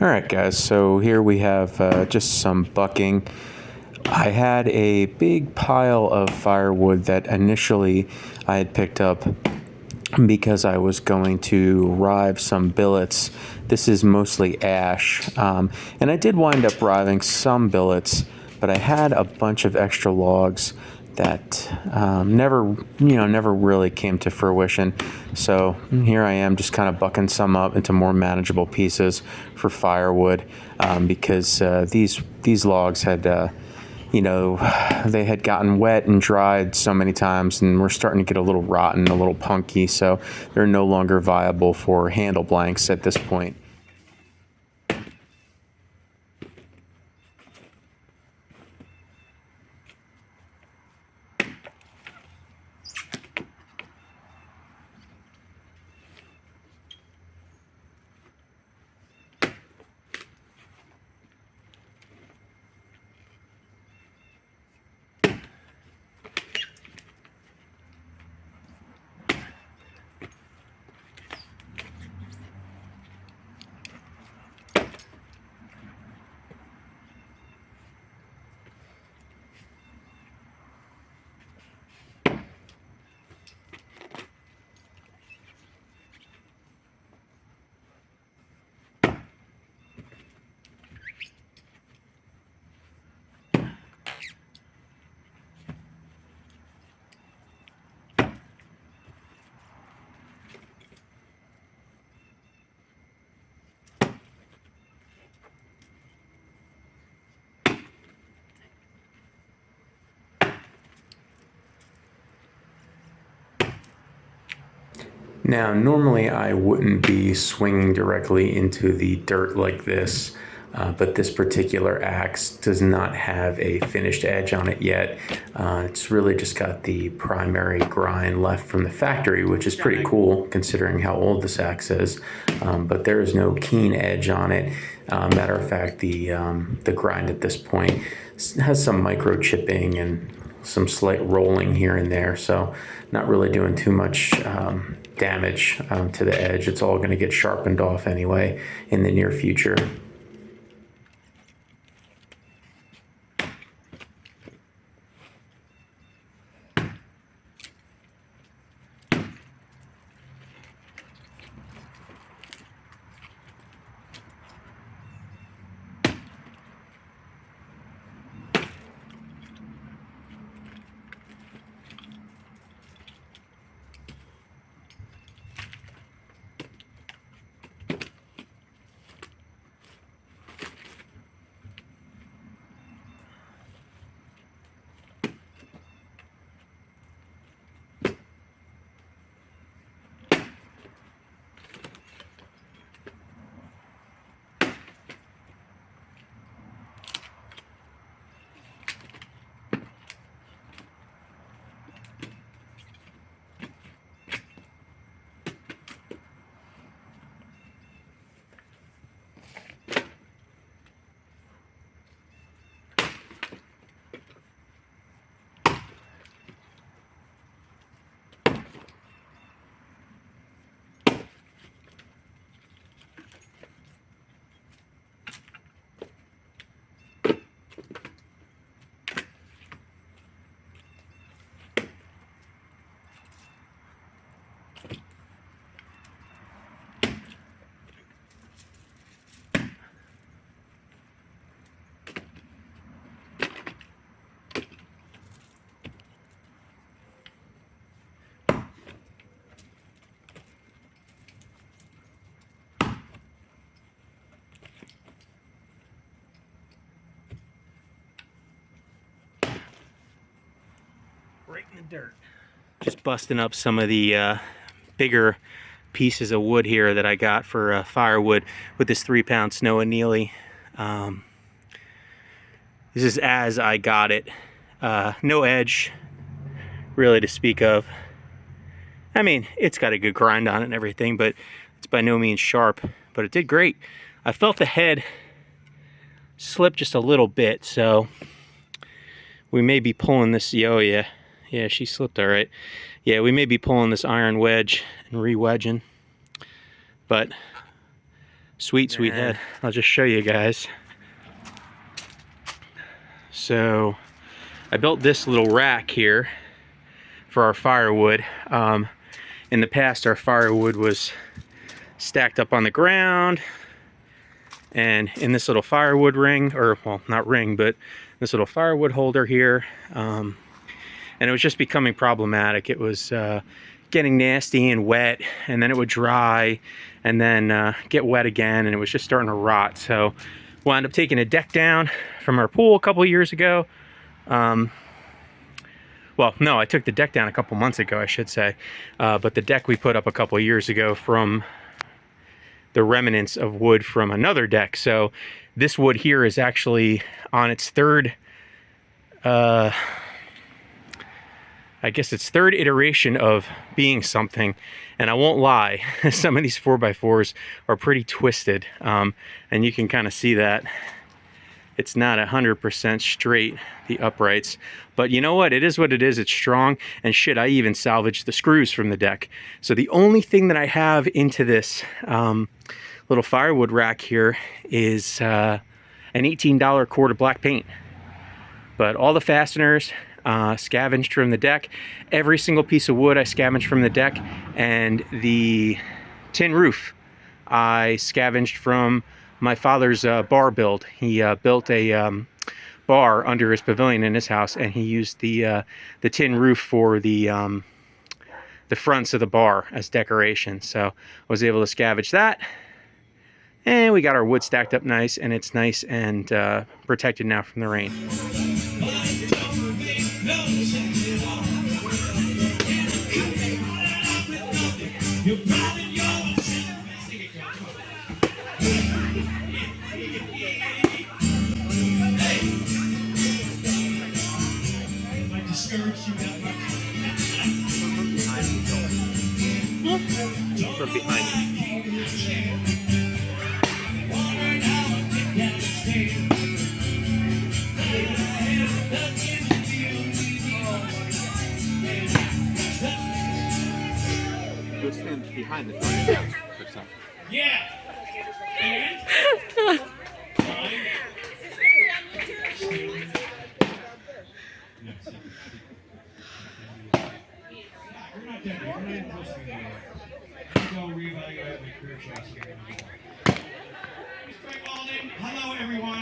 Alright guys, so here we have just some bucking. I had a big pile of firewood that initially I had picked up because I was going to rive some billets. This is mostly ash, and I did wind up riving some billets, but I had a bunch of extra logs that never really came to fruition. So here I am, just kind of bucking some up into more manageable pieces for firewood, because these logs had they had gotten wet and dried so many times and were starting to get a little rotten, a little punky, so they're no longer viable for handle blanks at this point. Now, normally I wouldn't be swinging directly into the dirt like this, but this particular axe does not have a finished edge on it yet. It's really just got the primary grind left from the factory, which is pretty cool considering how old this axe is, but there is no keen edge on it. Matter of fact, the grind at this point has some micro chipping and some slight rolling here and there, so not really doing too much damage to the edge. It's all going to get sharpened off anyway in the near future. Right in the dirt. Just busting up some of the bigger pieces of wood here that I got for firewood with this 3-pound snow and Neally. This is as I got it. No edge really to speak of. I mean, it's got a good grind on it and everything, but it's by no means sharp, but it did great. I felt the head slip just a little bit, so we may be pulling this. Oh yeah, she slipped all right. Yeah, we may be pulling this iron wedge and re-wedging, but Sweet head. I'll just show you guys. So I built this little rack here for our firewood. In the past, our firewood was stacked up on the ground and in this little firewood ring, or well, not ring, but this little firewood holder here. And it was just becoming problematic. It was getting nasty and wet, and then it would dry and then get wet again, and it was just starting to rot. So wound up taking a deck down from our pool a couple years ago. Well, no, I took the deck down a couple months ago, I should say. But the deck we put up a couple years ago from the remnants of wood from another deck. So this wood here is actually on its third, I guess it's third iteration of being something. And I won't lie, some of these 4x4s are pretty twisted. And you can kind of see that. It's not 100% straight, the uprights. But you know what? It is what it is. It's strong. And shit, I even salvaged the screws from the deck. So the only thing that I have into this little firewood rack here is an $18 quart of black paint. But all the fasteners scavenged from the deck. Every single piece of wood I scavenged from the deck. And the tin roof I scavenged from my father's bar build. He built a bar under his pavilion in his house, and he used the tin roof for the fronts of the bar as decoration. So I was able to scavenge that, and we got our wood stacked up nice, and it's nice and protected now from the rain. From behind you. Go stand behind the door for a second. Yeah. And hello, everyone.